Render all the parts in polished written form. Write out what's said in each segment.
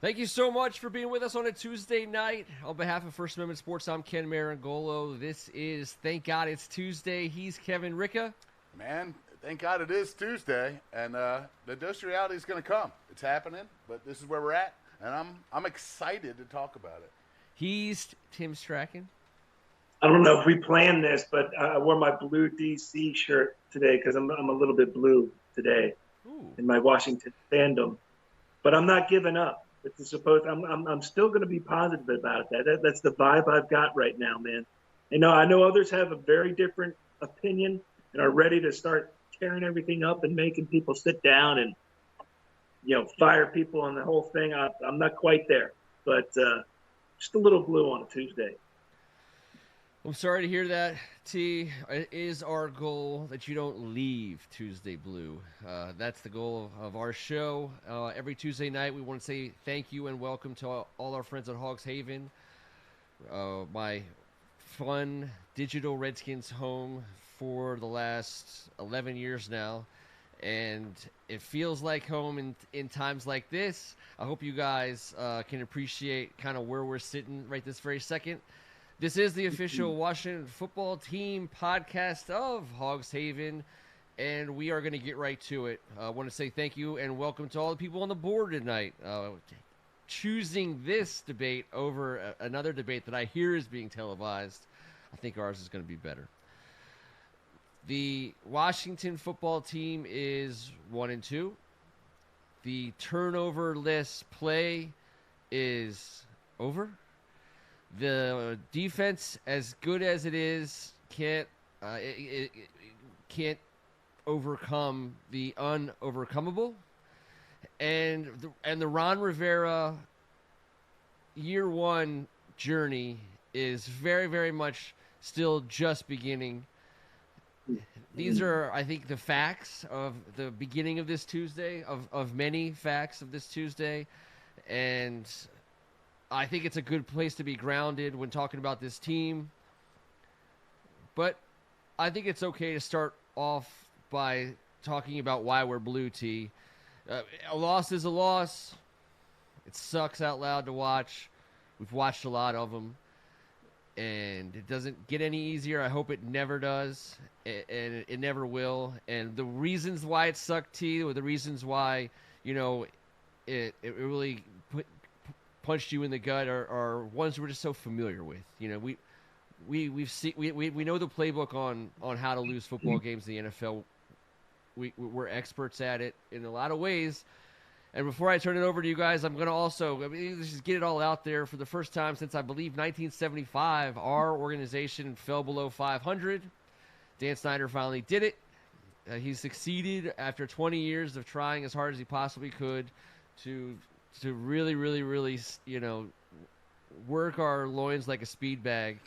Thank you so much for being with us on a Tuesday night. On behalf of First Amendment Sports, I'm Ken Marangolo. This is Thank God It's Tuesday. He's Kevin Ricca. Man, thank God it is Tuesday, and the dose of reality is going to come. It's happening, but this is where we're at, and I'm excited to talk about it. He's Tim Strachan. I don't know if we planned this, but I wore my blue DC shirt today because I'm a little bit blue today Ooh. in my Washington fandom. But I'm not giving up. It's supposed. I'm still going to be positive about it. That's the vibe I've got right now, man. I know others have a very different opinion and are ready to start tearing everything up and making people sit down and fire people on the whole thing. I'm not quite there, but just a little blue on a Tuesday. I'm sorry to hear that, T. It is our goal that you don't leave Tuesday Blue. That's the goal of our show. Every Tuesday night, we want to say thank you and welcome to all our friends at Hogs Haven, my fun digital Redskins home for the last 11 years now. And it feels like home in times like this. I hope you guys can appreciate kind of where we're sitting right this very second. This is the official Washington football team podcast of Hogs Haven, and we are going to get right to it. I want to say thank you and welcome to all the people on the board tonight. Choosing this debate over another debate that I hear is being televised, I think ours is going to be better. The Washington football team is 1-2. The turnover-less play is over. The defense, as good as it is, can't overcome the unovercomable, and the Ron Rivera year one journey is very, very much still just beginning. These are, I think, the facts of the beginning of this Tuesday, of many facts of this Tuesday, and I think it's a good place to be grounded when talking about this team. But I think it's okay to start off by talking about why we're blue, T. A loss is a loss. It sucks out loud to watch. We've watched a lot of them. And it doesn't get any easier. I hope it never does. And it never will. And the reasons why it sucked, T, or the reasons why, it really punched you in the gut are ones we're just so familiar with. We've seen we know the playbook on how to lose football games in the NFL. We're experts at it in a lot of ways. And before I turn it over to you guys, I'm going to also let's just get it all out there. For the first time since I believe 1975, our organization fell below 500. Dan Snyder finally did it. He succeeded after 20 years of trying as hard as he possibly could to really, really, really, work our loins like a speed bag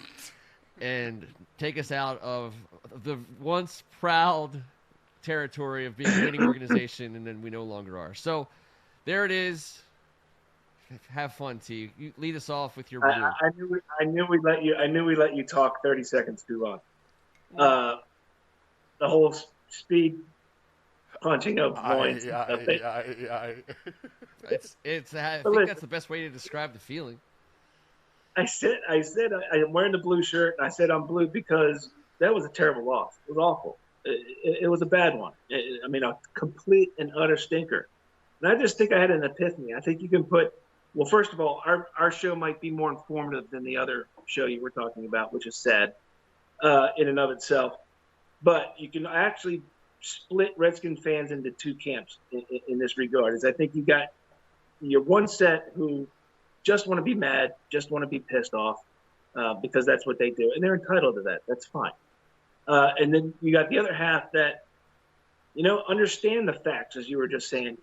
and take us out of the once proud territory of being a winning organization, and then we no longer are. So there it is. Have fun, T. You lead us off with your blue. I knew we let you talk 30 seconds too long. The whole speed punching of loins. I think that's the best way to describe the feeling. I said I'm wearing the blue shirt. And I said I'm blue because that was a terrible loss. It was awful. It was a bad one. A complete and utter stinker. And I just think I had an epiphany. I think you can put, well, first of all, our show might be more informative than the other show you were talking about, which is sad in and of itself. But you can actually split Redskin fans into two camps in this regard. Is I think you got your one set who just want to be mad, just want to be pissed off because that's what they do. And they're entitled to that. That's fine. And then you got the other half that, understand the facts, as you were just saying,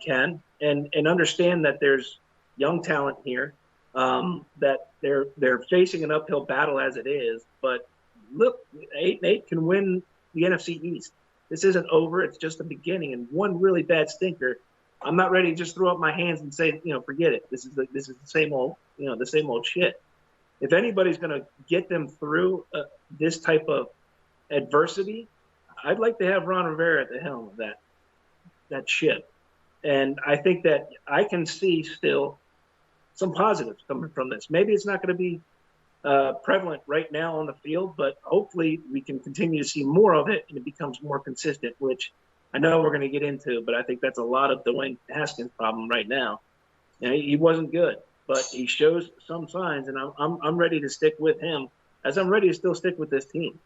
Ken, and understand that there's young talent here, that they're facing an uphill battle as it is. But look, 8-8 can win the NFC East. This isn't over. It's just the beginning. And one really bad stinker, I'm not ready to just throw up my hands and say, forget it. This is the same old shit. If anybody's going to get them through this type of adversity, I'd like to have Ron Rivera at the helm of that ship. And I think that I can see still some positives coming from this. Maybe it's not going to be prevalent right now on the field, but hopefully we can continue to see more of it and it becomes more consistent, which I know we're going to get into, but I think that's a lot of Dwayne Haskins' problem right now. You know, he wasn't good, but he shows some signs, and I'm ready to stick with him as I'm ready to still stick with this team.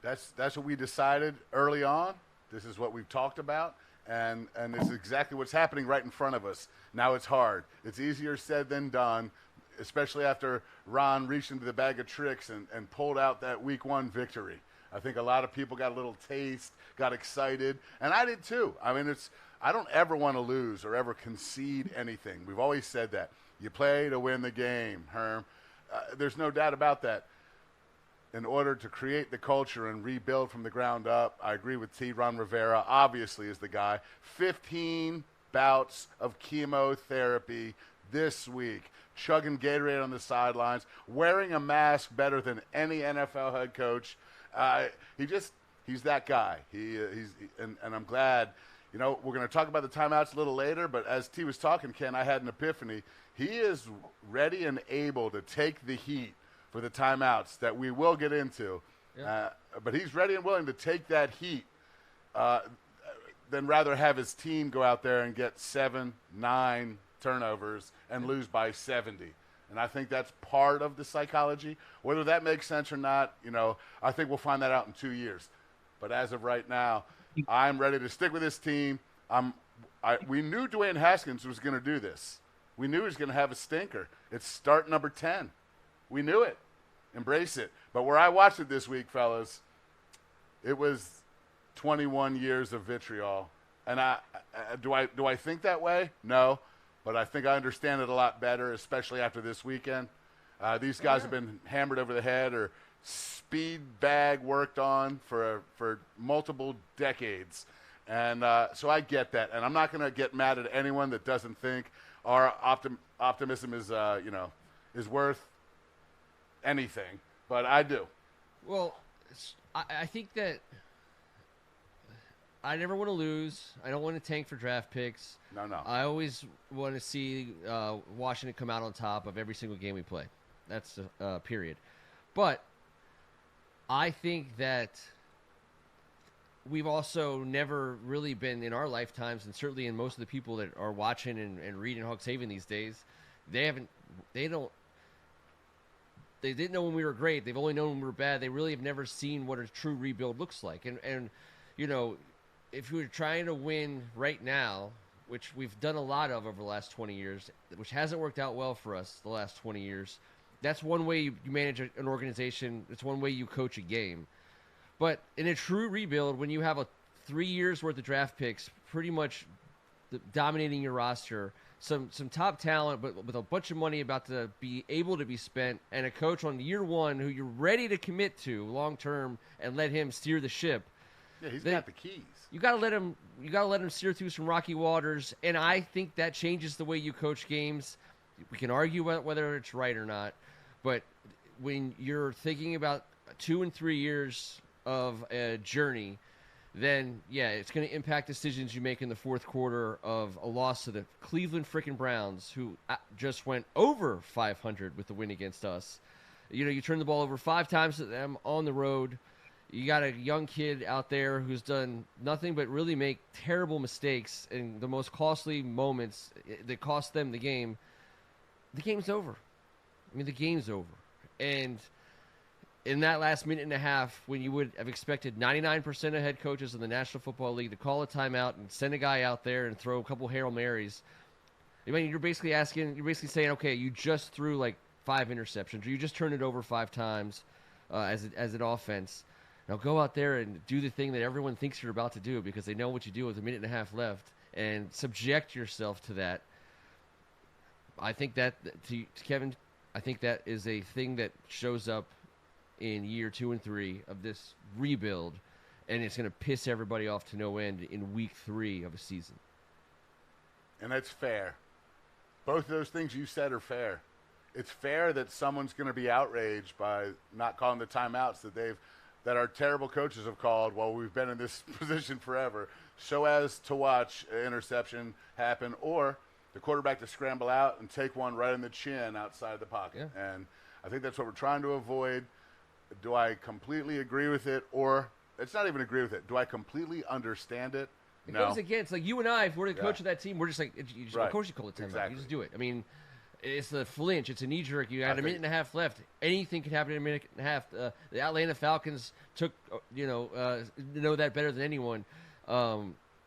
That's what we decided early on. This is what we've talked about, and this is exactly what's happening right in front of us. Now it's hard. It's easier said than done, especially after Ron reached into the bag of tricks and pulled out that week 1 victory. I think a lot of people got a little taste, got excited, and I did too. I mean, I don't ever want to lose or ever concede anything. We've always said that. You play to win the game, Herm. There's no doubt about that. In order to create the culture and rebuild from the ground up, I agree with T. Ron Rivera, obviously, is the guy. 15 bouts of chemotherapy this week, chugging Gatorade on the sidelines, wearing a mask better than any NFL head coach. He's that guy. And I'm glad. You know, we're going to talk about the timeouts a little later, but as T was talking, Ken, I had an epiphany. He is ready and able to take the heat for the timeouts that we will get into. Yeah. But he's ready and willing to take that heat than rather have his team go out there and get 7, 9 turnovers and lose by 70. And I think that's part of the psychology. Whether that makes sense or not, you know, I think we'll find that out in 2 years. But as of right now, I'm ready to stick with this team. We knew Dwayne Haskins was going to do this. We knew he was going to have a stinker. It's start number 10. We knew it. Embrace it. But where I watched it this week, fellas, it was 21 years of vitriol. And do I think that way? No. But I think I understand it a lot better, especially after this weekend. These guys have been hammered over the head or speed bag worked on for multiple decades. And so I get that. And I'm not going to get mad at anyone that doesn't think our optimism is, is worth anything. But I do. Well, I think that I never want to lose. I don't want to tank for draft picks. No. I always want to see Washington come out on top of every single game we play. That's period. But I think that we've also never really been in our lifetimes, and certainly in most of the people that are watching and reading Hawks Haven these days, they didn't know when we were great. They've only known when we were bad. They really have never seen what a true rebuild looks like. And you know, if we were trying to win right now, which we've done a lot of over the last 20 years, which hasn't worked out well for us the last 20 years, that's one way you manage an organization. It's one way you coach a game. But in a true rebuild, when you have 3 years worth of draft picks, pretty much dominating your roster, some top talent, but with a bunch of money about to be able to be spent, and a coach on year 1 who you're ready to commit to long term and let him steer the ship. Yeah, he's got the keys. You gotta let him steer through some rocky waters, and I think that changes the way you coach games. We can argue whether it's right or not, but when you're thinking about 2 and 3 years of a journey, then yeah, it's going to impact decisions you make in the fourth quarter of a loss to the Cleveland frickin' Browns, who just went over 500 with the win against us. You know, you turn the ball over 5 times to them on the road. You got a young kid out there who's done nothing but really make terrible mistakes in the most costly moments that cost them the game. The game's over. I mean, the game's over. And in that last minute and a half, when you would have expected 99% of head coaches in the National Football League to call a timeout and send a guy out there and throw a couple Hail Marys, I mean, you're basically saying, okay, you just threw like 5 interceptions, or you just turned it over 5 times as an offense. Now go out there and do the thing that everyone thinks you're about to do because they know what you do with a minute and a half left, and subject yourself to that. I think that, to Kevin, I think that is a thing that shows up in year 2 and 3 of this rebuild, and it's going to piss everybody off to no end in week 3 of a season. And that's fair. Both of those things you said are fair. It's fair that someone's going to be outraged by not calling the timeouts that our terrible coaches have called while we've been in this position forever, so as to watch an interception happen, or the quarterback to scramble out and take one right in the chin outside the pocket. Yeah. And I think that's what we're trying to avoid. Do I completely agree with it? Or it's not even agree with it. Do I completely understand it? It No. goes against, like, you and I, if we're the coach of that team, we're just like, Right. Of course you call it timeout. Exactly. You just do it. I mean, it's the flinch. It's a knee jerk. You got a minute and a half left. Anything can happen in a minute and a half. The Atlanta Falcons know that better than anyone.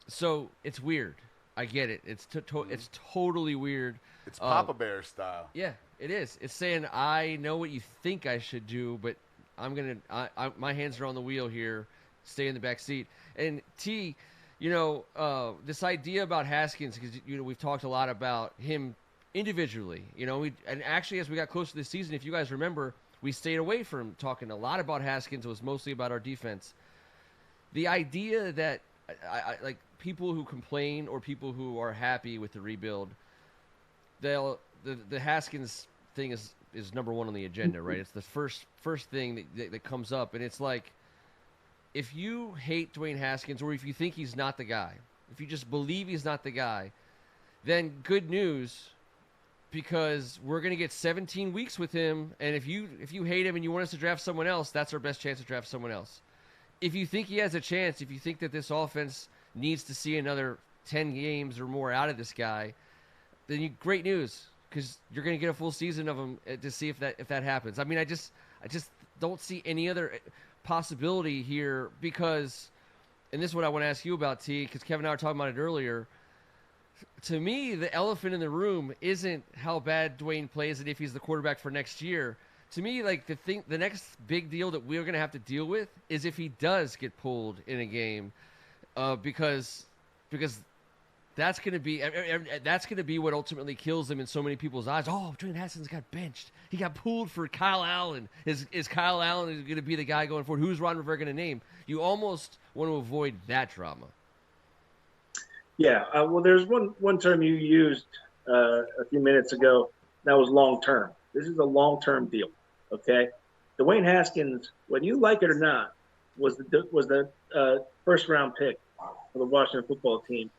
So it's weird. I get it. It's it's totally weird. It's Papa Bear style. Yeah, it is. It's saying, I know what you think I should do, but my hands are on the wheel here. Stay in the back seat. And T, this idea about Haskins, because we've talked a lot about him individually, and actually as we got closer to the season, if you guys remember, we stayed away from talking a lot about Haskins. It was mostly about our defense. The idea that I like people who complain or people who are happy with the rebuild, the Haskins thing is number one on the agenda, right? It's the first thing that comes up, and it's like, if you hate Dwayne Haskins, or if you think he's not the guy, if you just believe he's not the guy, then good news, because we're going to get 17 weeks with him, and if you hate him and you want us to draft someone else, that's our best chance to draft someone else. If you think he has a chance, if you think that this offense needs to see another 10 games or more out of this guy, then great news, because you're going to get a full season of him to see if that happens. I mean, I just don't see any other possibility here, because, and this is what I want to ask you about, T, because Kevin and I were talking about it earlier. To me, the elephant in the room isn't how bad Dwayne plays and if he's the quarterback for next year. To me, like, the next big deal that we're going to have to deal with is if he does get pulled in a game, because that's going to be what ultimately kills him in so many people's eyes. Oh, Dwayne Haskins got benched. He got pulled for Kyle Allen. Is Kyle Allen going to be the guy going forward? Who's Ron Rivera going to name? You almost want to avoid that drama. Yeah. Well, there's one term you used a few minutes ago. That was long term. This is a long term deal. Okay. Dwayne Haskins, whether you like it or not, was the first round pick for the Washington football team.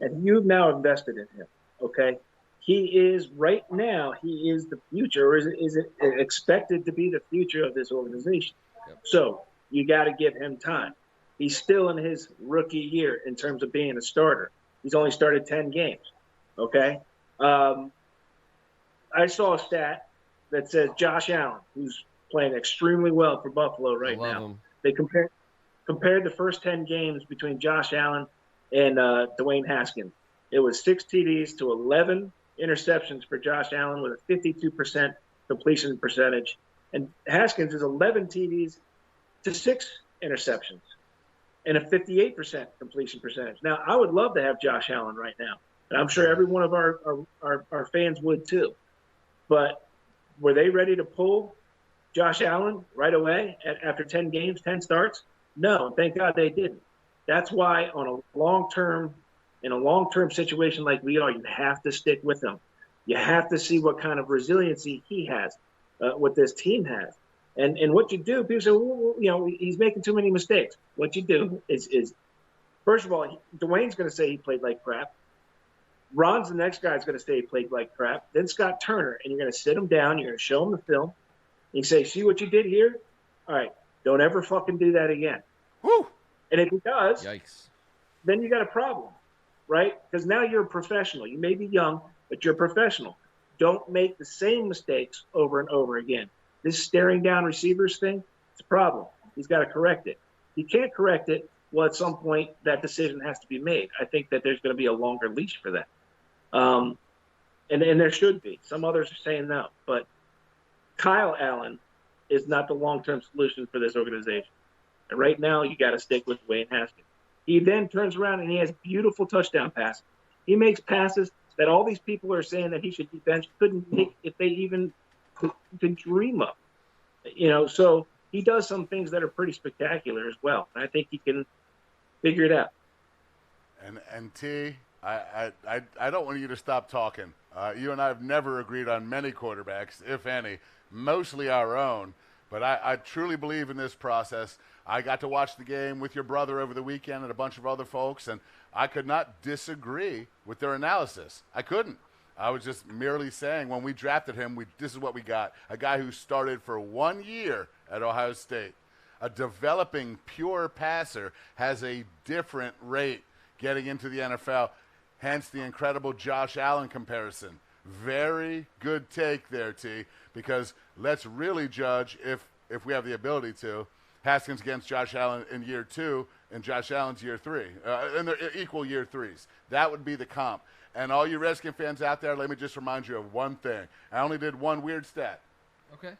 And you've now invested in him, okay? He is the future, or is it expected to be the future of this organization? Yep. So you got to give him time. He's still in his rookie year in terms of being a starter. He's only started 10 games, okay? I saw a stat that says Josh Allen, who's playing extremely well for Buffalo right now. They compared the first 10 games between Josh Allen and Dwayne Haskins. It was 6 TDs to 11 interceptions for Josh Allen with a 52% completion percentage. And Haskins is 11 TDs to 6 interceptions and a 58% completion percentage. Now, I would love to have Josh Allen right now, and I'm sure every one of our fans would too. But were they ready to pull Josh Allen right away after 10 games, 10 starts? No, thank God they didn't. That's why in a long-term situation like we are, you have to stick with him. You have to see what kind of resiliency he has, what this team has. And what you do, people say, well, he's making too many mistakes. What you do is first of all, Dwayne's going to say he played like crap. Ron's the next guy that's going to say he played like crap. Then Scott Turner, and you're going to sit him down. You're going to show him the film. You say, see what you did here? All right, don't ever fucking do that again. Woo! And if he does, yikes, then you got a problem, right? Because now you're a professional. You may be young, but you're a professional. Don't make the same mistakes over and over again. This staring down receivers thing, it's a problem. He's got to correct it. He can't correct it. Well, at some point, that decision has to be made. I think that there's going to be a longer leash for that. And there should be. Some others are saying no. But Kyle Allen is not the long-term solution for this organization. And right now, you got to stick with Dwayne Haskins. He then turns around and he has beautiful touchdown passes. He makes passes that all these people are saying that he should be benched couldn't make if they even could dream of. So he does some things that are pretty spectacular as well. And I think he can figure it out. And T, I don't want you to stop talking. You and I have never agreed on many quarterbacks, if any, mostly our own. But I truly believe in this process. I got to watch the game with your brother over the weekend and a bunch of other folks, and I could not disagree with their analysis. I couldn't. I was just merely saying when we drafted him, this is what we got. A guy who started for 1 year at Ohio State. A developing pure passer has a different rate getting into the NFL, hence the incredible Josh Allen comparison. Very good take there, T, because let's really judge if we have the ability to. Haskins against Josh Allen in year 2 and Josh Allen's year 3. And they're equal year 3s. That would be the comp. And all you Redskin fans out there, let me just remind you of one thing. I only did one weird stat. Okay.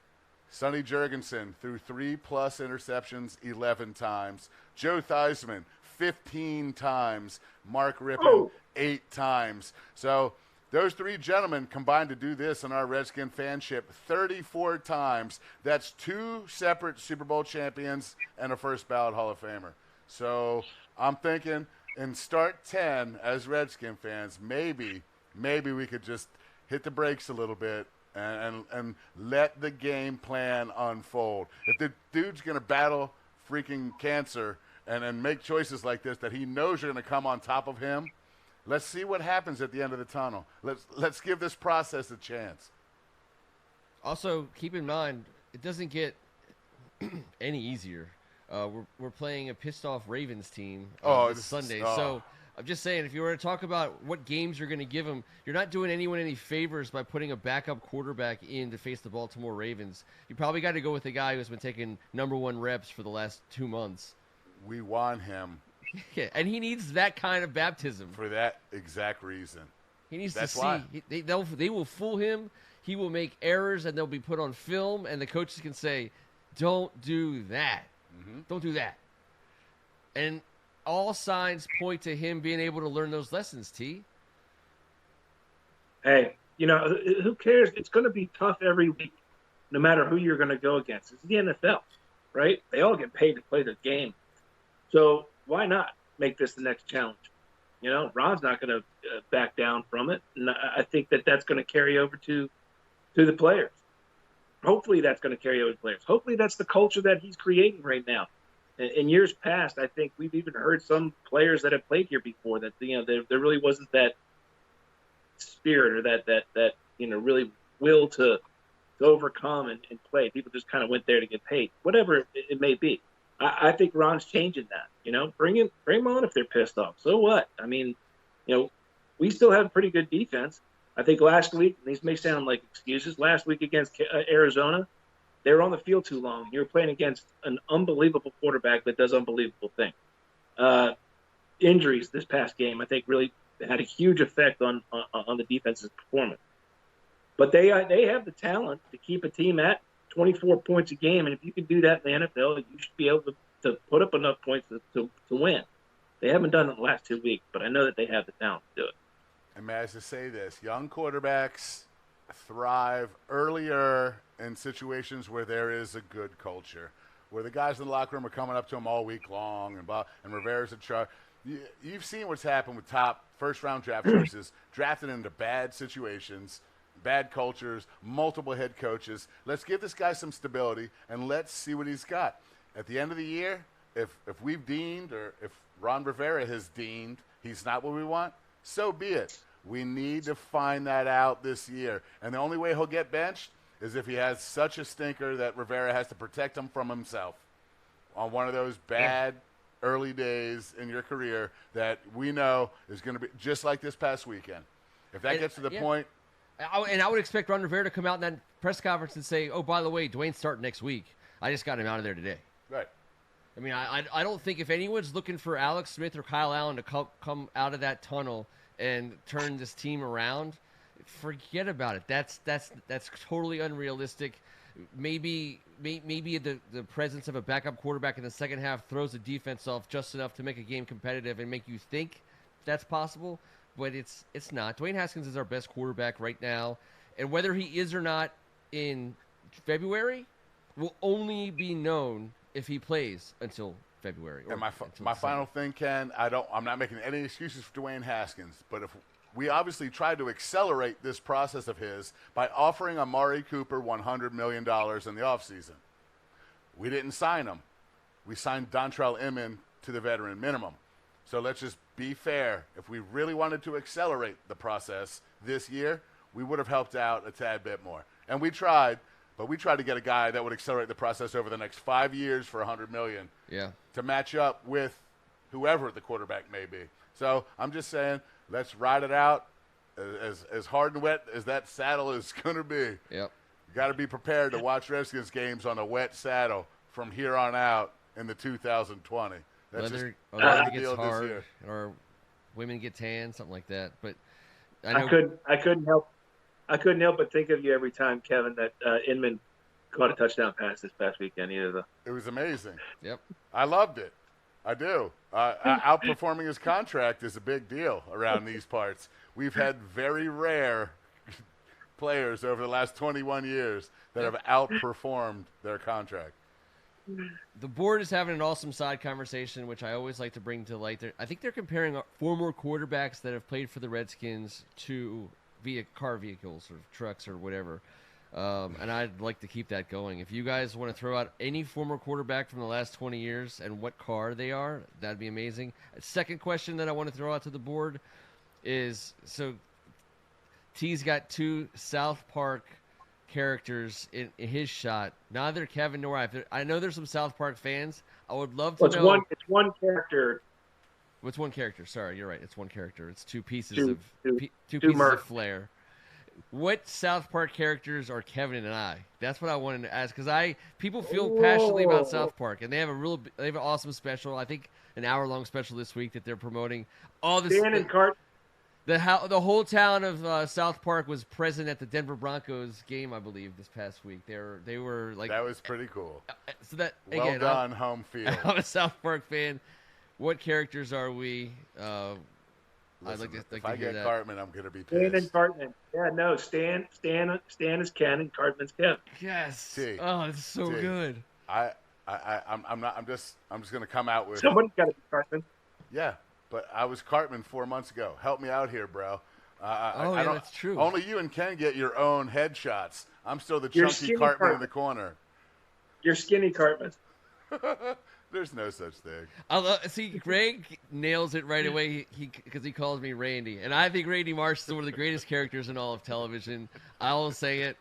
Sonny Jurgensen threw 3+ interceptions 11 times. Joe Theismann, 15 times. Mark Rippon, 8 times. So those 3 gentlemen combined to do this in our Redskin fanship 34 times. That's 2 separate Super Bowl champions and a first ballot Hall of Famer. So I'm thinking in start 10 as Redskin fans, maybe we could just hit the brakes a little bit and let the game plan unfold. If the dude's going to battle freaking cancer and make choices like this that he knows are going to come on top of him, let's see what happens at the end of the tunnel. Let's give this process a chance. Also, keep in mind, it doesn't get any easier. We're playing a pissed-off Ravens team this Sunday. So I'm just saying, if you were to talk about what games you're going to give them, you're not doing anyone any favors by putting a backup quarterback in to face the Baltimore Ravens. You probably got to go with the guy who's been taking #1 reps for the last 2 months. We want him. Yeah, and he needs that kind of baptism. For that exact reason. He needs That's to why. see. They will fool him. He will make errors, and they'll be put on film, and the coaches can say, don't do that. Mm-hmm. Don't do that. And all signs point to him being able to learn those lessons, T. Hey, who cares? It's going to be tough every week, no matter who you're going to go against. It's the NFL, right? They all get paid to play the game. So why not make this the next challenge? Ron's not going to back down from it. And I think that's going to carry over to the players. Hopefully that's going to carry over to players. Hopefully that's the culture that he's creating right now. In years past, I think we've even heard some players that have played here before that, there really wasn't that spirit or that really will to overcome and play. People just kind of went there to get paid, whatever it may be. I think Ron's changing that. Bring them on if they're pissed off. So what? I mean, we still have pretty good defense. I think last week, and these may sound like excuses, last week against Arizona, they were on the field too long. You were playing against an unbelievable quarterback that does unbelievable things. Injuries this past game, I think, really had a huge effect on the defense's performance. But they have the talent to keep a team at 24 points a game, and if you can do that in the NFL, you should be able to put up enough points to win. They haven't done it in the last 2 weeks, but I know that they have the talent to do it. And may I just say this, young quarterbacks thrive earlier in situations where there is a good culture, where the guys in the locker room are coming up to them all week long, and Rivera's in charge. You've seen what's happened with top first-round draft choices, drafted into bad situations, bad cultures, multiple head coaches. Let's give this guy some stability, and let's see what he's got. At the end of the year, if we've deemed, or if Ron Rivera has deemed he's not what we want, so be it. We need to find that out this year. And the only way he'll get benched is if he has such a stinker that Rivera has to protect him from himself on one of those bad early days in your career that we know is going to be just like this past weekend. If that gets to the point. And I would expect Ron Rivera to come out in that press conference and say, oh, by the way, Dwayne's starting next week. I just got him out of there today. Right. I mean, I don't think if anyone's looking for Alex Smith or Kyle Allen to come out of that tunnel and turn this team around, forget about it. That's totally unrealistic. Maybe the presence of a backup quarterback in the second half throws the defense off just enough to make a game competitive and make you think that's possible, but it's not. Dwayne Haskins is our best quarterback right now, and whether he is or not in February will only be known if he plays until February. And my final thing, Ken, I'm not making any excuses for Dwayne Haskins, but if we obviously tried to accelerate this process of his by offering Amari Cooper $100 million in the offseason. We didn't sign him. We signed Dontrell Inman to the veteran minimum. So let's just be fair, if we really wanted to accelerate the process this year, we would have helped out a tad bit more. And we tried, but we tried to get a guy that would accelerate the process over the next 5 years for $100 million to match up with whoever the quarterback may be. So I'm just saying, let's ride it out as hard and wet as that saddle is going to be. Yep. You got to be prepared to watch Redskins games on a wet saddle from here on out in the 2020. That's Whether just it gets hard or women get tan, something like that. But I couldn't help but think of you every time, Kevin, that Inman caught a touchdown pass this past weekend. It was amazing. Yep. I loved it. I do. Outperforming his contract is a big deal around these parts. We've had very rare players over the last 21 years that have outperformed their contract. The board is having an awesome side conversation, which I always like to bring to light. I think they're comparing former quarterbacks that have played for the Redskins to car vehicles or trucks or whatever. And I'd like to keep that going. If you guys want to throw out any former quarterback from the last 20 years and what car they are, that'd be amazing. Second question that I want to throw out to the board is, so T's got 2 South Park characters in his shot. Neither Kevin nor I know there's some South Park fans. I would love to know. It's one character. What's one character? Sorry, you're right. It's one character. It's two pieces two pieces of flair. What South Park characters are Kevin and I? That's what I wanted to ask, because people feel passionately about South Park, and they have an awesome special. I think an hour-long special this week that they're promoting. All this. Dan and Cart. The whole town of South Park was present at the Denver Broncos game, I believe, this past week. They were like, that was pretty cool. So that well again, done, home field. I'm a South Park fan. What characters are we? Listen, I'd like if I get that. Cartman, I'm gonna be pissed. Stan and Cartman. Yeah, no, Stan is Ken and Cartman's Kev. Yes. T. Oh, it's so good. I'm just gonna come out with Somebody's got to be Cartman. Yeah, but I was Cartman 4 months ago. Help me out here, bro. That's true. Only you and Ken get your own headshots. I'm still the You're chunky skinny Cartman in Cartman. the corner. You're skinny Cartman. There's no such thing. See, Greg nails it right away because he calls me Randy. And I think Randy Marsh is one of the greatest characters in all of television. I will say it.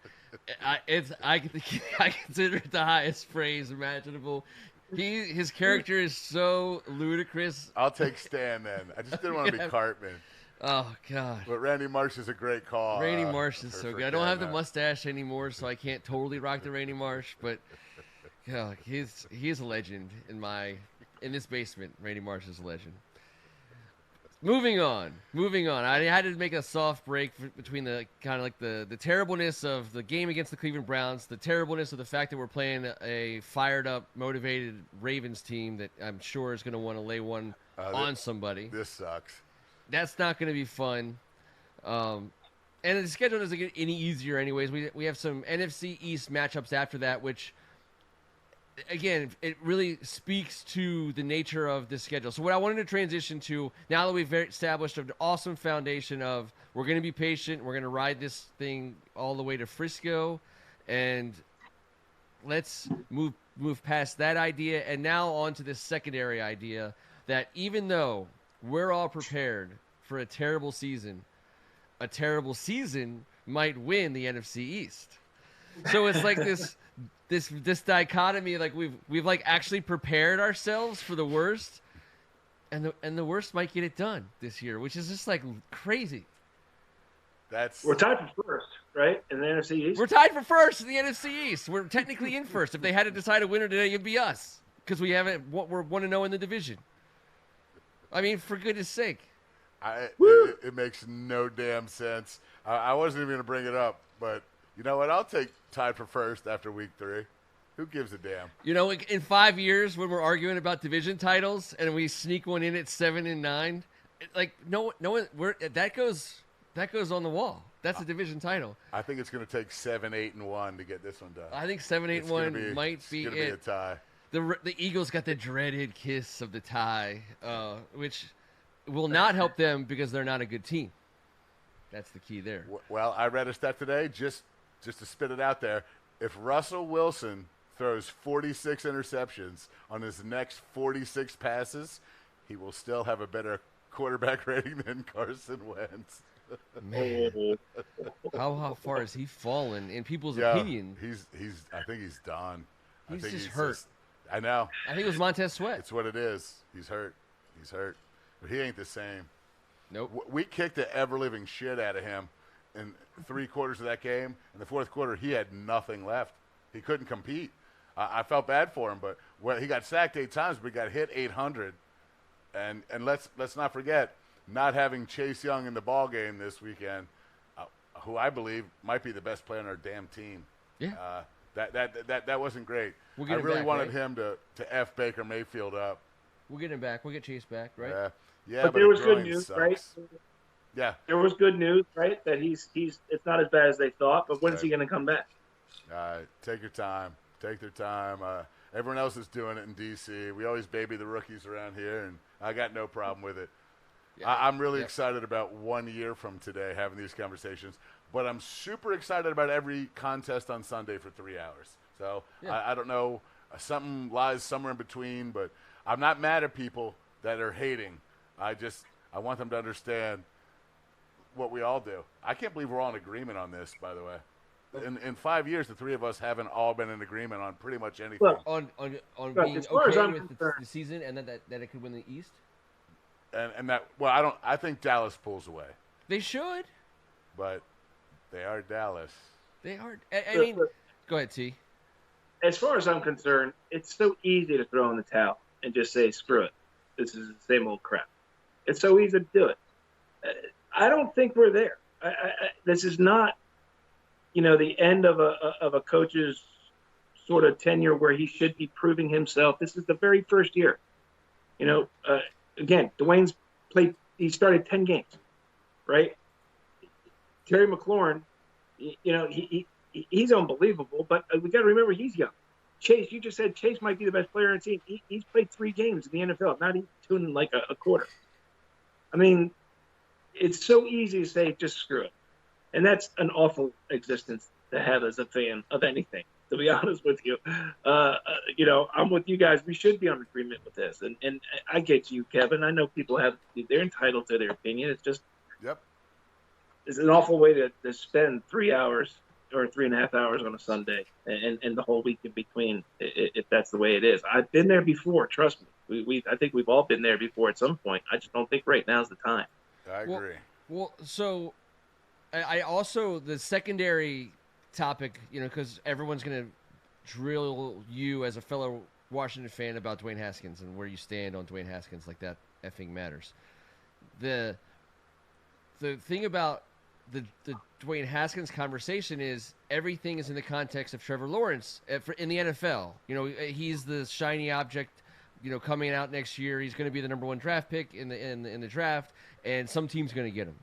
I consider it the highest praise imaginable. His character is so ludicrous. I'll take Stan then. I just didn't want to be Cartman. Oh, God. But Randy Marsh is a great call. Randy Marsh is so good. I don't have the mustache anymore, so I can't totally rock the Randy Marsh, but yeah, he's a legend in this basement. Randy Marsh is a legend. Moving on. I had to make a soft break between the kind of like the terribleness of the game against the Cleveland Browns, the terribleness of the fact that we're playing a fired up, motivated Ravens team that I'm sure is going to want to lay one on somebody. This sucks. That's not going to be fun. And the schedule doesn't get any easier anyways. We have some NFC East matchups after that, which, again, it really speaks to the nature of this schedule. So what I wanted to transition to, now that we've established an awesome foundation of we're going to be patient, we're going to ride this thing all the way to Frisco, and let's move past that idea and now on to this secondary idea that even though we're all prepared for a terrible season might win the NFC East. So it's like this dichotomy, like we've like actually prepared ourselves for the worst, and the worst might get it done this year, which is just like crazy. We're tied for first, right, in the NFC East. We're tied for first in the NFC East. We're technically in first. If they had to decide a winner today, it'd be us because we're 1-0 in the division. I mean, for goodness sake. It makes no damn sense. I wasn't even going to bring it up, but you know what? I'll take tied for first after week 3. Who gives a damn? You know, in 5 years when we're arguing about division titles and we sneak one in at 7-9, like no one, that goes on the wall. That's a division title. I think it's going to take 7-8-1 to get this one done. I think 7-8-1 might be it. It's going to be a tie. The Eagles got the dreaded kiss of the tie, which will not help them because they're not a good team. That's the key there. Well, I read a stat today, just to spit it out there. If Russell Wilson throws 46 interceptions on his next 46 passes, he will still have a better quarterback rating than Carson Wentz. Man, how far has he fallen in people's Yeah, opinion? he's. I think he's done. I He's think just hurt. I know. I think it was Montez Sweat. It's what it is. He's hurt. He's hurt. But he ain't the same. Nope. We kicked the ever-living shit out of him in 3 quarters of that game. In the fourth quarter, he had nothing left. He couldn't compete. I felt bad for him, but he got sacked 8 times, but he got hit 800. And let's not forget, not having Chase Young in the ball game this weekend, who I believe might be the best player on our damn team. Yeah. That wasn't great. We'll I get him really back, wanted right? him to F Baker Mayfield up. We'll get him back. We'll get Chase back, right? Yeah, But there the was good groin news, sucks. right? Yeah. There was good news, right? That he's it's not as bad as they thought. But when's he Right. going to come back? Take your time. Take their time. Everyone else is doing it in D.C. We always baby the rookies around here, and I got no problem with it. Yeah. I'm really Yeah. excited about 1 year from today having these conversations, but I'm super excited about every contest on Sunday for 3 hours. So Yeah. I don't know. Something lies somewhere in between, but I'm not mad at people that are hating. I want them to understand what we all do. I can't believe we're all in agreement on this, by the way. In 5 years, the three of us haven't all been in agreement on pretty much anything. Well, On Look, being as far as okay I'm with concerned- the season and that it could win the East. and that, I think Dallas pulls away, They should. but they are Dallas. They are. I Look, mean, look, go ahead, T. as far as I'm concerned, it's so easy to throw in the towel and just say, screw it. This is the same old crap. It's so easy to do it. I don't think we're there. This is not, the end of a coach's sort of tenure where he should be proving himself. This is the very first year. Again, Dwayne's he started 10 games, right? Terry McLaurin, he's unbelievable, but we got to remember he's young. Chase, you just said Chase might be the best player on the team. He's played 3 games in the NFL, not even 2 in like a quarter. I mean, it's so easy to say, just screw it. And that's an awful existence to have as a fan of anything, to be honest with you. I'm with you guys. We should be on agreement with this. And I get you, Kevin. I know people they're entitled to their opinion. It's just, Yep. it's an awful way to spend 3 hours or 3.5 hours on a Sunday and the whole week in between, if that's the way it is. I've been there before. Trust me. I think we've all been there before at some point. I just don't think right now's the time. I agree. Well, so I also the secondary topic, because everyone's gonna drill you as a fellow Washington fan about Dwayne Haskins and where you stand on Dwayne Haskins, like that effing matters. The thing about the Dwayne Haskins conversation is everything is in the context of Trevor Lawrence in the NFL. He's the shiny object. Coming out next year, he's going to be the number 1 draft pick in the draft, and some team's going to get him.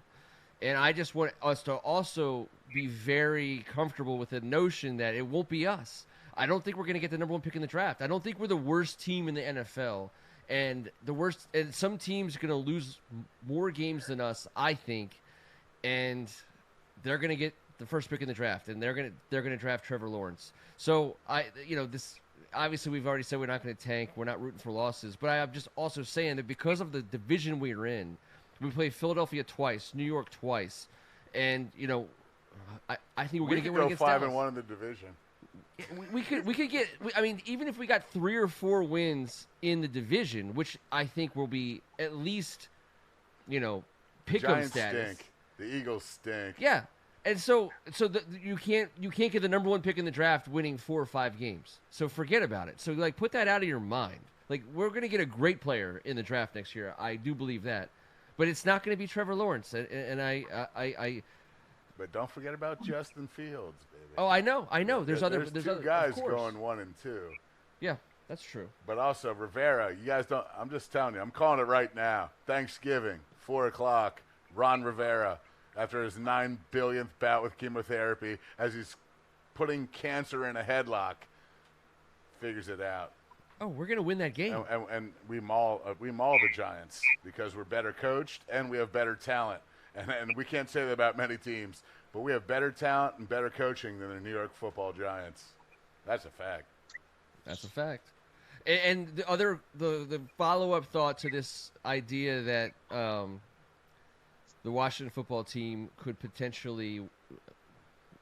And I just want us to also be very comfortable with the notion that it won't be us. I don't think we're going to get the number 1 pick in the draft. I don't think we're the worst team in the NFL, and some teams are going to lose more games than us, I think, and they're going to get the first pick in the draft, and they're going to draft Trevor Lawrence. So this. Obviously, we've already said we're not going to tank. We're not rooting for losses. But I'm just also saying that because of the division we're in, we play Philadelphia twice, New York twice, and I think we're going to get one against Dallas. 5-1 in the division. We could get. I mean, even if we got 3 or 4 wins in the division, which I think will be at least, pick 'em Giants status. stink. The Eagles stink. Yeah. And so you can't get the number 1 pick in the draft winning 4 or 5 games. So forget about it. So put that out of your mind. We're going to get a great player in the draft next year. I do believe that, but it's not going to be Trevor Lawrence. And I. But don't forget about Justin Fields, baby. Oh, I know. There's 2 guys going 1 and 2. Yeah, that's true. But also Rivera, you guys don't. I'm just telling you. I'm calling it right now. Thanksgiving, 4:00. Ron Rivera. After his 9 billionth bout with chemotherapy, as he's putting cancer in a headlock, figures it out. Oh, we're gonna win that game. And we maul the Giants because we're better coached and we have better talent. And we can't say that about many teams, but we have better talent and better coaching than the New York Football Giants. That's a fact. That's a fact. And the follow-up thought to this idea that the Washington football team could potentially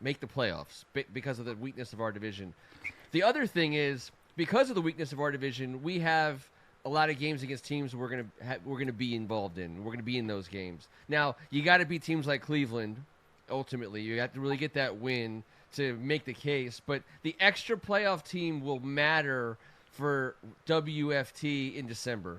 make the playoffs because of the weakness of our division. The other thing is, because of the weakness of our division, we have a lot of games against teams we're gonna be involved in. We're gonna be in those games. Now, you got to beat teams like Cleveland. Ultimately, you have to really get that win to make the case. But the extra playoff team will matter for WFT in December,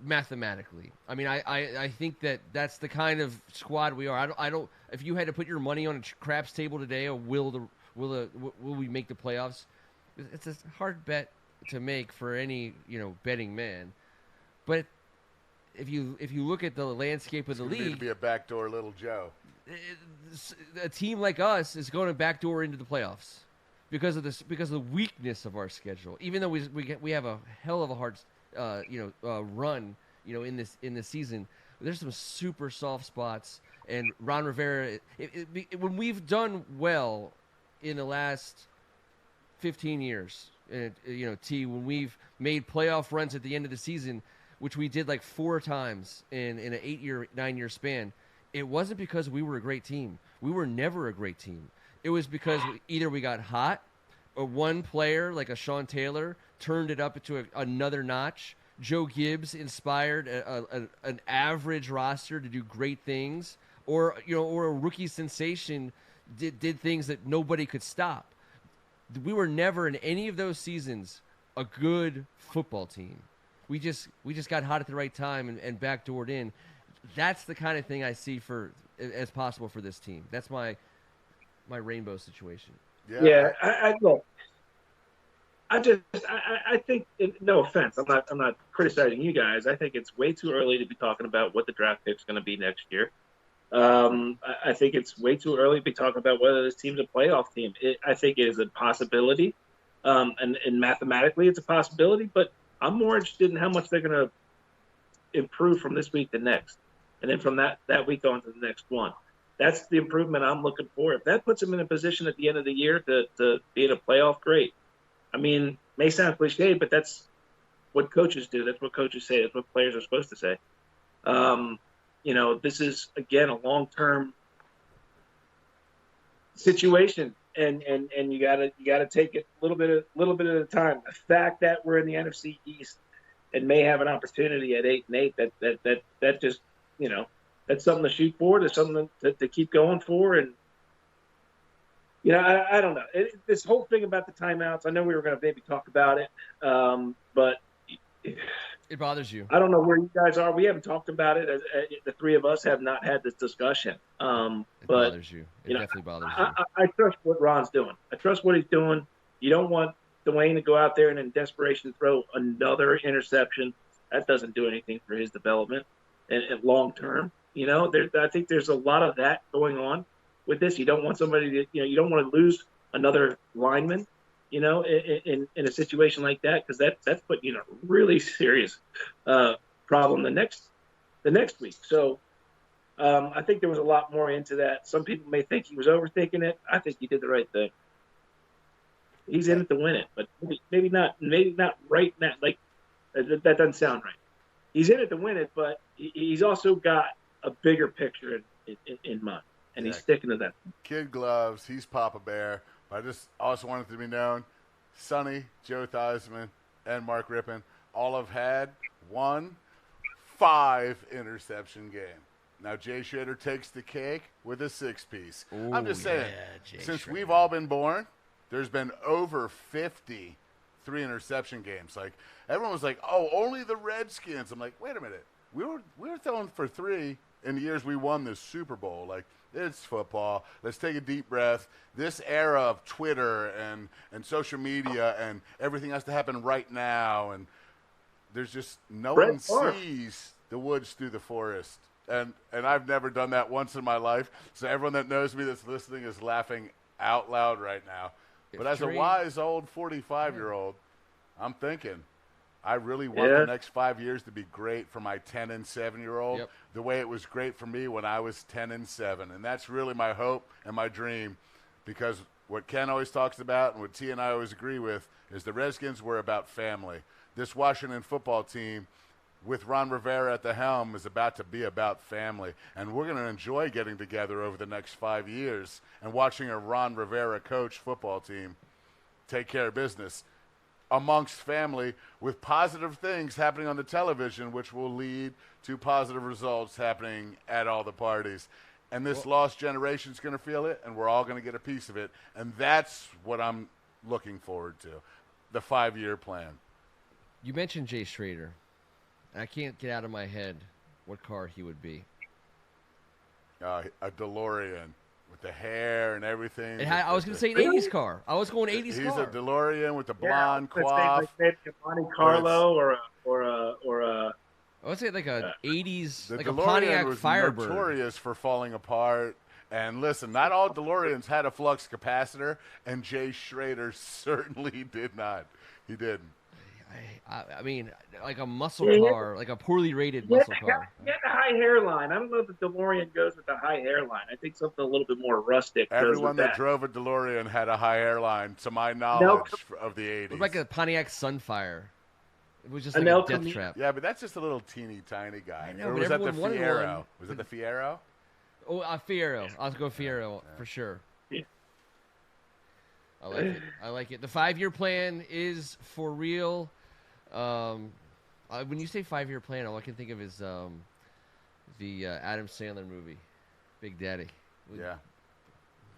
mathematically. I mean, I think that's the kind of squad we are. I don't. If you had to put your money on a craps table today, or will we make the playoffs? It's a hard bet to make for any betting man. But if you look at the landscape of the league, to be a backdoor little Joe. A team like us is going to backdoor into the playoffs because of the weakness of our schedule. Even though we have a hell of a hard run in this season, there's some super soft spots. And Ron Rivera, when we've done well in the last 15 years, when we've made playoff runs at the end of the season, which we did like 4 times in an 9-year span, it wasn't because we were a great team. We were never a great team. It was because either we got hot, or one player like a Sean Taylor turned it up into another notch. Joe Gibbs inspired an average roster to do great things, or a rookie sensation did things that nobody could stop. We were never in any of those seasons a good football team. We just got hot at the right time and backdoored in. That's the kind of thing I see as possible for this team. That's my rainbow situation. Yeah, I think, no offense, I'm not criticizing you guys. I think it's way too early to be talking about what the draft pick's going to be next year. I think it's way too early to be talking about whether this team's a playoff team. I think it is a possibility, and mathematically it's a possibility. But I'm more interested in how much they're going to improve from this week to next, and then from that week on to the next one. That's the improvement I'm looking for. If that puts them in a position at the end of the year to be in a playoff, great. I mean, may sound cliche, but that's what coaches do. That's what coaches say. That's what players are supposed to say. This is, again, a long-term situation, and you gotta take it a little bit at a time. The fact that we're in the NFC East and may have an opportunity at 8-8, that just that's something to shoot for. That's something to keep going for, and I don't know. This whole thing about the timeouts, I know we were going to maybe talk about it, but it bothers you. I don't know where you guys are. We haven't talked about it. The three of us have not had this discussion. It bothers you. It definitely bothers you. I trust what Ron's doing. I trust what he's doing. You don't want Dwayne to go out there and in desperation throw another interception. That doesn't do anything for his development and long term. I think there's a lot of that going on with this. You don't want somebody to, you don't want to lose another lineman, in a situation like that, because that's put you in a really serious problem the next week. So I think there was a lot more into that. Some people may think he was overthinking it. I think he did the right thing. He's in it to win it, but maybe not right now. Like that doesn't sound right. He's in it to win it, but he's also got a bigger picture in mind, and he's sticking to that. Kid gloves. He's Papa Bear. I just also wanted to be known, Sonny, Joe Theismann, and Mark Rippon all have had 5 interception game. Now Jay Schroeder takes the cake with a 6-piece. I'm just saying, since Schroeder. We've all been born, there's been over 50 3-interception games. Like, everyone was like, oh, only the Redskins. I'm like, wait a minute. We were throwing for 3 in the years we won the Super Bowl. Like, it's football. Let's take a deep breath. This era of Twitter and social media and everything has to happen right now. And there's just no one sees the woods through the forest. And I've never done that once in my life. So everyone that knows me that's listening is laughing out loud right now. But as a wise old 45-year-old, I'm thinking I really want the next 5 years to be great for my 10 and 7-year-old, the way it was great for me when I was 10 and 7. And that's really my hope and my dream, because what Ken always talks about and what T and I always agree with is the Redskins were about family. This Washington football team with Ron Rivera at the helm is about to be about family. And we're going to enjoy getting together over the next 5 years and watching a Ron Rivera coach football team take care of business amongst family with positive things happening on the television, which will lead to positive results happening at all the parties. And this lost generation is going to feel it, and we're all going to get a piece of it. And that's what I'm looking forward to, the 5-year plan. You mentioned Jay Schrader. I can't get out of my head what car he would be. A DeLorean with the hair and everything. I was going to say an 80s car. I was going 80s He's car. a DeLorean with the blonde Let's say coif. like maybe a Monte Carlo or a I would say like a 80s, The like DeLorean a Pontiac was Firebird. notorious for falling apart. And listen, not all DeLoreans had a flux capacitor, and Jay Schrader certainly did not. He didn't. I mean, like a muscle Yeah. car, like a poorly rated muscle car. He had a high hairline. I don't know if the DeLorean goes with the high hairline. I think something a little bit more rustic goes Everyone with that drove a DeLorean had a high airline, to my knowledge, of the 80s. It was like a Pontiac Sunfire. It was just An like El a death Camino. trap. Yeah, but that's just a little teeny tiny guy. I know, Or but was that the everyone wanted Fiero? one. Was it the Fiero? Oh, Fiero. I'll go Fiero for sure. Yeah. I like it. I like it. The 5-year plan is for real. When you say 5-year plan, all I can think of is the Adam Sandler movie, Big Daddy. With Yeah.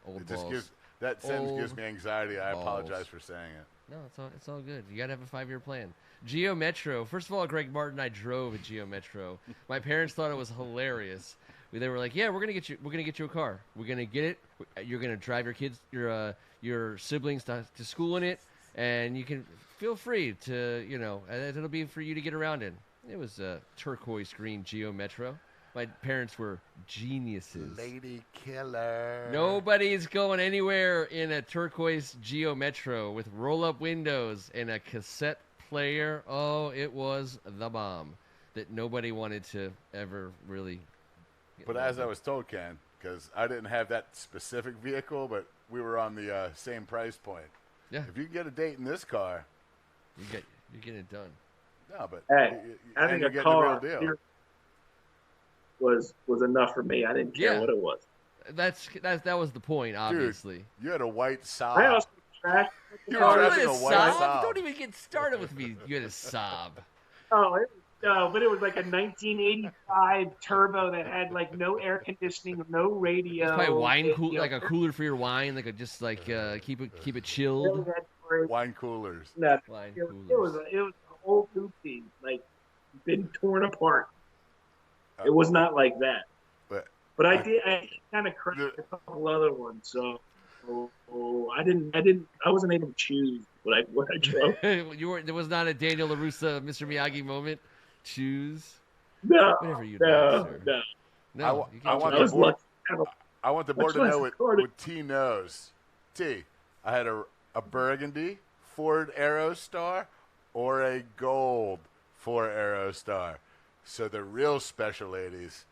Old It just balls. gives that sentence gives Old me anxiety. I balls. apologize for saying it. No, it's all good. You gotta have a 5-year plan. Geo Metro. First of all, Greg Martin, I drove a Geo Metro. My parents thought it was hilarious. They were like, "Yeah, we're gonna get you a car. We're gonna get it. You're gonna drive your kids, your siblings to school in it, and you can feel free to, it'll be for you to get around in." It was a turquoise green Geo Metro. My parents were geniuses. Lady Killer. Nobody's going anywhere in a turquoise Geo Metro with roll-up windows and a cassette player. Oh, it was the bomb that nobody wanted to ever really get But involved as I in. was told, Ken, because I didn't have that specific vehicle, but we were on the same price point. Yeah. If you can get a date in this car, You're getting it done. no, but Hey, and having you're a getting car the real deal. here was enough for me. I didn't care Yeah. what it was. That was the point, obviously. You had a white Saab. I also trashed the You were car. driving You a had a white sob? Saab. Don't even get started with me. You had a sob. Oh, no, but it was like a 1985 turbo that had like no air conditioning, no radio. It's probably wine It, like a cooler for your wine, like keep it really chilled. had great- Wine coolers. No, Wine it was coolers. an old hoopty, like been torn apart. It was not like that. But I kind of crashed a couple other ones, so I wasn't able to choose what I drove. There was not a Daniel LaRussa, Mr. Miyagi moment. Choose No, whatever you no, like, sir. no. No, you I can't want I choose. was the board. lucky. to have a- I want the board to Much know less what recorded. T knows. T, I had a burgundy Ford Aerostar or a gold Ford Aerostar. So the real special ladies,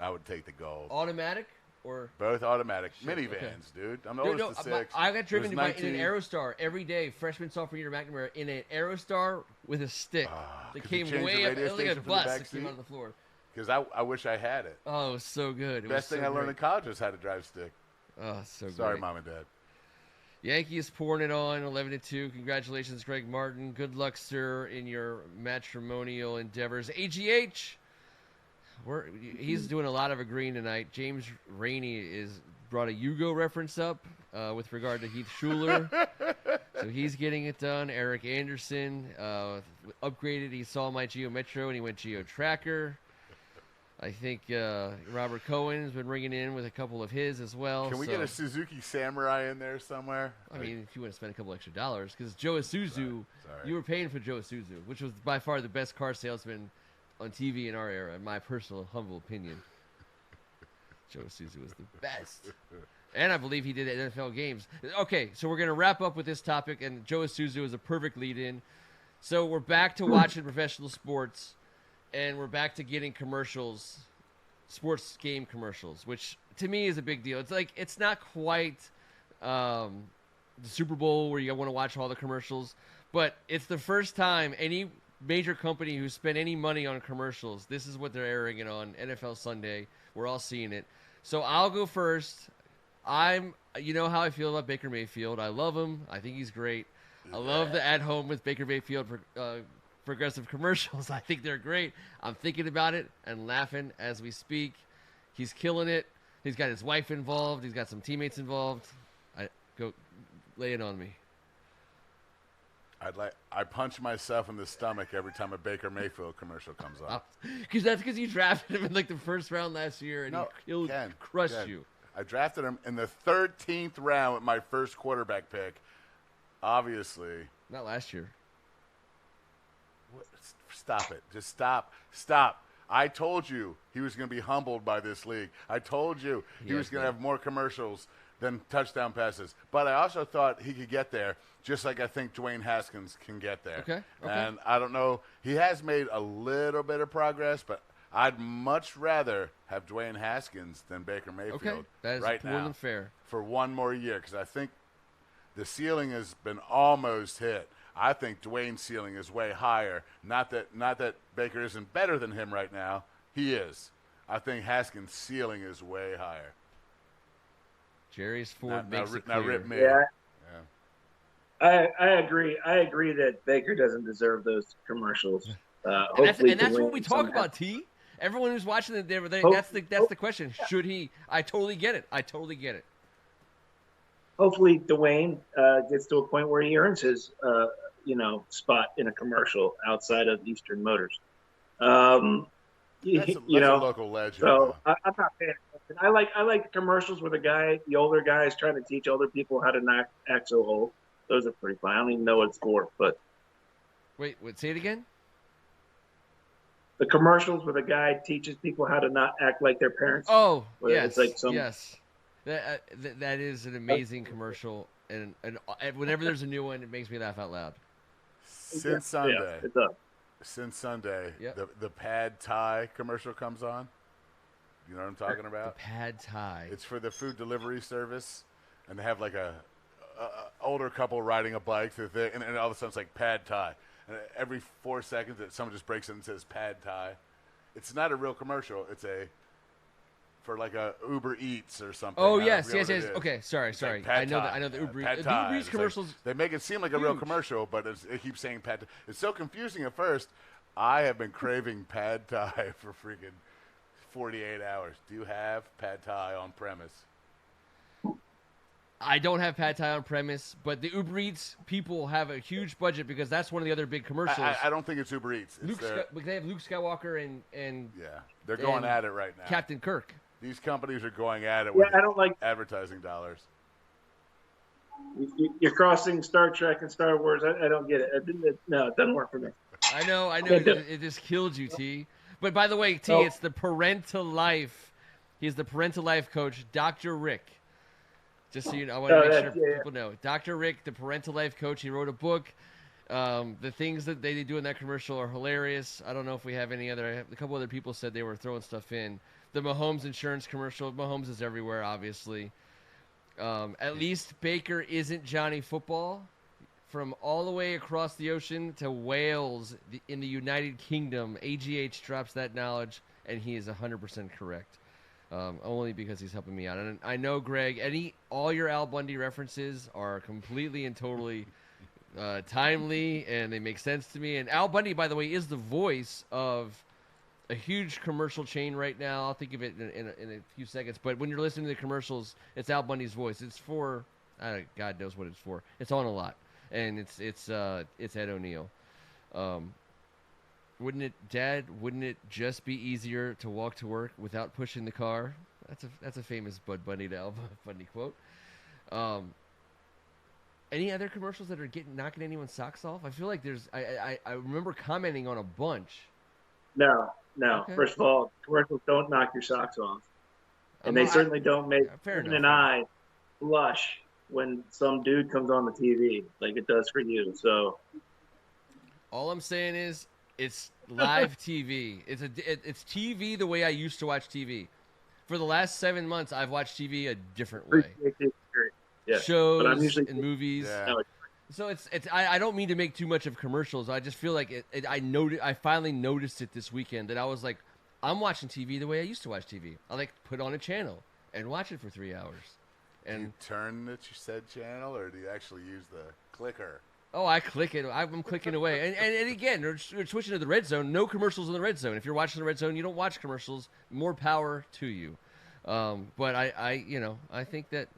I would take the gold. Automatic or Both automatic Shit, minivans, okay. dude. I'm the no, oldest of six. I got driven It in was an 19 Aerostar every day, freshman, sophomore year, McNamara, in an Aerostar with a stick that could you came change the way up. radio It was like a station from the bus back that came seat? out of the floor. Because I wish I had it. Oh, it was so good. It Best was thing so I learned in great. college was how to drive stick. Oh, so Sorry, great. Mom and Dad. Yankees pouring it on 11-2. Congratulations, Greg Martin. Good luck, sir, in your matrimonial endeavors. AGH, he's doing a lot of agreeing tonight. James Rainey brought a Yugo reference up with regard to Heath Schuler. So he's getting it done. Eric Anderson upgraded. He saw my Geo Metro and he went Geo Tracker. I think Robert Cohen has been ringing in with a couple of his as well. Can we get a Suzuki Samurai in there somewhere? I mean, if you want to spend a couple extra dollars, because Joe Isuzu, Sorry. you were paying for Joe Isuzu, which was by far the best car salesman on TV in our era, in my personal humble opinion. Joe Isuzu was the best. And I believe he did NFL games. Okay, so we're going to wrap up with this topic, and Joe Isuzu is a perfect lead-in. So we're back to watching professional sports, and we're back to getting commercials, sports game commercials, which to me is a big deal. It's like it's not quite the Super Bowl where you want to watch all the commercials. But it's the first time any major company who spent any money on commercials, this is what they're airing it on NFL Sunday. We're all seeing it. So I'll go first. You know how I feel about Baker Mayfield. I love him. I think he's great. I love the At Home with Baker Mayfield progressive commercials. I think they're great. I'm thinking about it and laughing as we speak. He's killing it. He's got his wife involved. He's got some teammates involved. Go lay it on me. I punch myself in the stomach every time a Baker Mayfield commercial comes on. Because you drafted him in like the first round last year and he crushed you. I drafted him in the 13th round with my first quarterback pick. Obviously. Not last year. Stop it. Just stop. I told you he was going to be humbled by this league. I told you he was going to have more commercials than touchdown passes. But I also thought he could get there, just like I think Dwayne Haskins can get there. Okay. And I don't know. He has made a little bit of progress, but I'd much rather have Dwayne Haskins than Baker Mayfield that is right more now than fair. For one more year, because I think the ceiling has been almost hit. I think Dwayne's ceiling is way higher. Not that Baker isn't better than him right now. He is. I think Haskins' ceiling is way higher. Jerry's Ford makes it now clear. rip me. Yeah. I agree. I agree that Baker doesn't deserve those commercials. And that's what we talk about, T. Everyone who's watching it, that's the question. Should he? I totally get it. Hopefully, Dwayne gets to a point where he earns his, spot in a commercial outside of Eastern Motors. That's a local legend. So I'm not paying attention. I like the commercials where the older guy is trying to teach older people how to not act so old. Those are pretty fun. I don't even know what it's for, but wait, say it again. The commercials where the guy teaches people how to not act like their parents. Oh, yes, it's like yes. That is an amazing commercial, and whenever there's a new one, it makes me laugh out loud. Since Sunday, yeah, it does. Since Sunday, Yep. the Pad Thai commercial comes on. You know what I'm talking about? The Pad Thai. It's for the food delivery service, and they have like a older couple riding a bike through there, and all of a sudden it's like Pad Thai. And every 4 seconds, someone just breaks in and says Pad Thai. It's not a real commercial. It's for like a Uber Eats or something. Oh yes. Okay, sorry. Like I know the Uber Eats commercials. Like, they make it seem like a real commercial, but it keeps saying Pad Thai. It's so confusing at first. I have been craving Pad Thai for freaking 48 hours. Do you have Pad Thai on premise? I don't have Pad Thai on premise, but the Uber Eats people have a huge budget because that's one of the other big commercials. I don't think it's Uber Eats. They have Luke Skywalker and yeah, they're going at it right now. Captain Kirk. These companies are going at it with I don't like advertising dollars. You're crossing Star Trek and Star Wars. I don't get it. It doesn't work for me. I know. It just killed you, T. But by the way, T, it's the Parental Life. He's the Parental Life coach, Dr. Rick. Just so you know, I want to make sure people know. Dr. Rick, the Parental Life coach, he wrote a book. The things that they do in that commercial are hilarious. I don't know if we have any other. A couple other people said they were throwing stuff in. The Mahomes insurance commercial. Mahomes is everywhere, obviously. At least Baker isn't Johnny Football. From all the way across the ocean to Wales in the United Kingdom, AGH drops that knowledge, and he is 100% correct. Only because he's helping me out. And I know, Greg, all your Al Bundy references are completely and totally timely, and they make sense to me. And Al Bundy, by the way, is the voice of a huge commercial chain right now. I'll think of it in a few seconds. But when you're listening to the commercials, it's Al Bundy's voice. It's for, God knows what it's for. It's on a lot. And it's Ed O'Neill. Wouldn't it just be easier to walk to work without pushing the car? That's a famous Bud Bundy to Al Bundy quote. Any other commercials that are knocking anyone's socks off? I feel like I remember commenting on a bunch. No. Okay. First of all, commercials don't knock your socks off, and they certainly don't make even an eye blush when some dude comes on the TV like it does for you. So all I'm saying is it's live TV. It's TV the way I used to watch TV. For the last 7 months, I've watched TV a different way. Yes. But I'm shows usually and movies. Yeah. So it's I don't mean to make too much of commercials. I just feel like I finally noticed it this weekend that I was like, I'm watching TV the way I used to watch TV. I like put on a channel and watch it for 3 hours. Do you And turn the said channel, or do you actually use the clicker? oh, I click it. I'm clicking away. And again, we're switching to the red zone. No commercials in the red zone. If you're watching the red zone, you don't watch commercials. More power to you. But I think that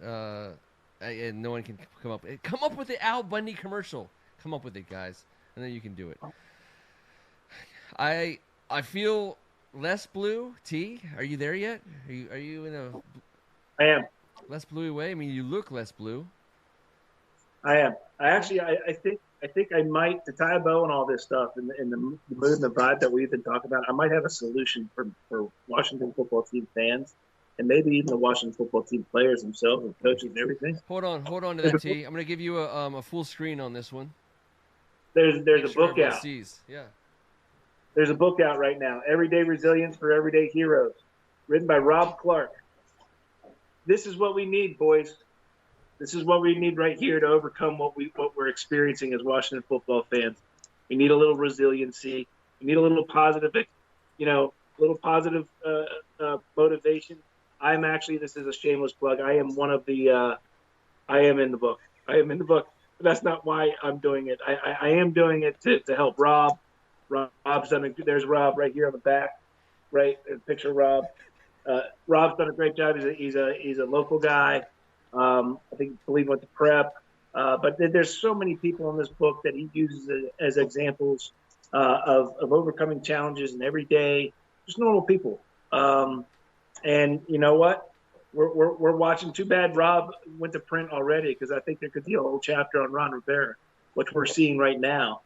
and no one can come up with the Al Bundy commercial. Come up with it, guys, and then you can do it. I feel less blue. T, are you there yet? Are you in a I am. less bluey way? I mean, you look less blue. I am. I think I might, to tie a bow on all this stuff and the mood and the vibe that we've been talking about, I might have a solution for Washington football team fans and maybe even the Washington football team players themselves and coaches and everything. Hold on to that, T. I'm gonna give you a full screen on this one. There's Make a sure book everyone out. sees. Yeah. There's a book out right now, Everyday Resilience for Everyday Heroes, written by Rob Clark. This is what we need, boys. This is what we need right here to overcome what we're experiencing as Washington football fans. We need a little resiliency. We need a little positive, motivation. I'm actually, this is a shameless plug. I am one of the, I am in the book. I am in the book. But that's not why I'm doing it. I am doing it to help Rob. Rob's done there's Rob right here on the back, right? Picture of Rob. Rob's done a great job. He's a local guy. Believe went to prep. But there's so many people in this book that he uses as examples of overcoming challenges in everyday, just normal people. And you know what? We're watching. Too bad Rob went to print already, because I think there could be a whole chapter on Ron Rivera, which we're seeing right now.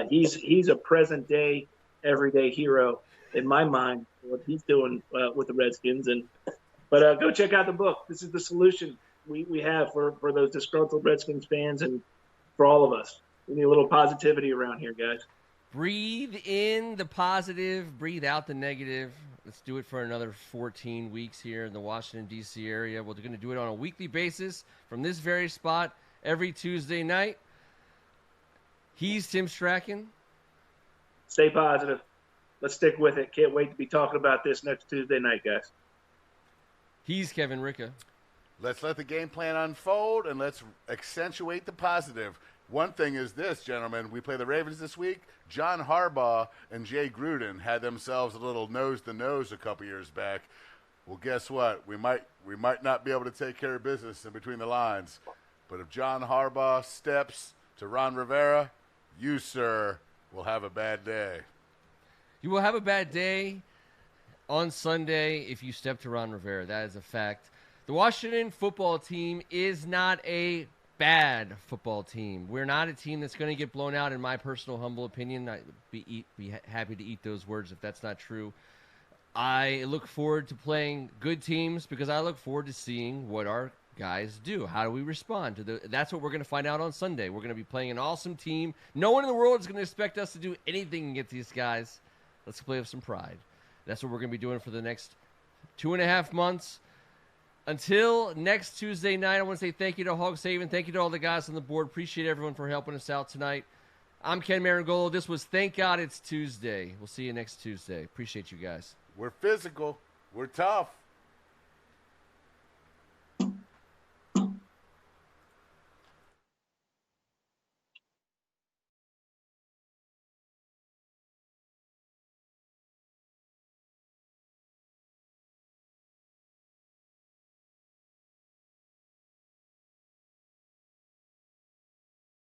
He's a present day, everyday hero in my mind. What he's doing with the Redskins, but go check out the book. This is the solution we have for those disgruntled Redskins fans and for all of us. We need a little positivity around here, guys. Breathe in the positive, breathe out the negative. Let's do it for another 14 weeks here in the Washington, D.C. area. We're going to do it on a weekly basis from this very spot every Tuesday night. He's Tim Strachan. Stay positive. Let's stick with it. Can't wait to be talking about this next Tuesday night, guys. He's Kevin Ricka. Let's let the game plan unfold, and let's accentuate the positive. One thing is this, gentlemen. We play the Ravens this week. John Harbaugh and Jay Gruden had themselves a little nose-to-nose a couple years back. Well, guess what? We might not be able to take care of business in between the lines. But if John Harbaugh steps to Ron Rivera, you, sir, will have a bad day. You will have a bad day on Sunday if you step to Ron Rivera. That is a fact. The Washington football team is not a bad football team. We're not a team that's going to get blown out, in my personal humble opinion. I'd be happy to eat those words if that's not true. I look forward to playing good teams because I look forward to seeing what our guys do. How do we respond to that's what we're going to find out on Sunday. We're going to be playing an awesome team. No one in the world is going to expect us to do anything against these guys. Let's play with some pride. That's what we're going to be doing for the next 2.5 months. Until next Tuesday night, I want to say thank you to Hog Saban. Thank you to all the guys on the board. Appreciate everyone for helping us out tonight. I'm Ken Marangolo. This was Thank God It's Tuesday. We'll see you next Tuesday. Appreciate you guys. We're physical. We're tough.